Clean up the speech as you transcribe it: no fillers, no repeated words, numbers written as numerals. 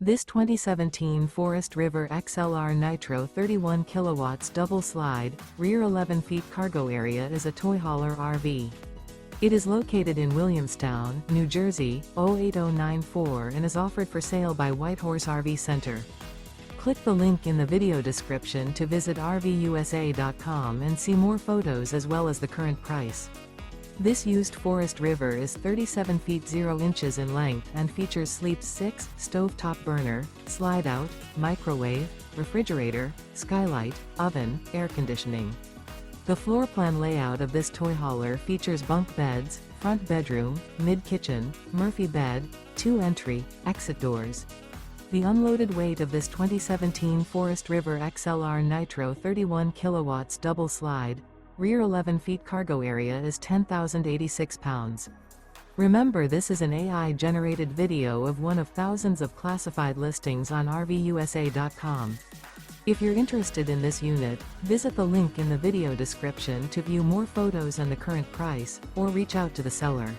This 2017 Forest River XLR Nitro 31 kilowatts double slide, rear 11 feet cargo area is a toy hauler RV. It is located in Williamstown, New Jersey, 08094 and is offered for sale by Whitehorse RV Center. Click the link in the video description to visit RVUSA.com and see more photos as well as the current price. This used Forest River is 37 feet 0 inches in length and features Sleep's 6, stovetop burner, slide-out, microwave, refrigerator, skylight, oven, air conditioning. The floor plan layout of this toy hauler features bunk beds, front bedroom, mid-kitchen, Murphy bed, 2 entry, exit doors. The unloaded weight of this 2017 Forest River XLR Nitro 31 kilowatts double slide, rear 11 feet cargo area is 10,086 pounds. Remember, this is an AI-generated video of one of thousands of classified listings on RVUSA.com. If you're interested in this unit, visit the link in the video description to view more photos and the current price, or reach out to the seller.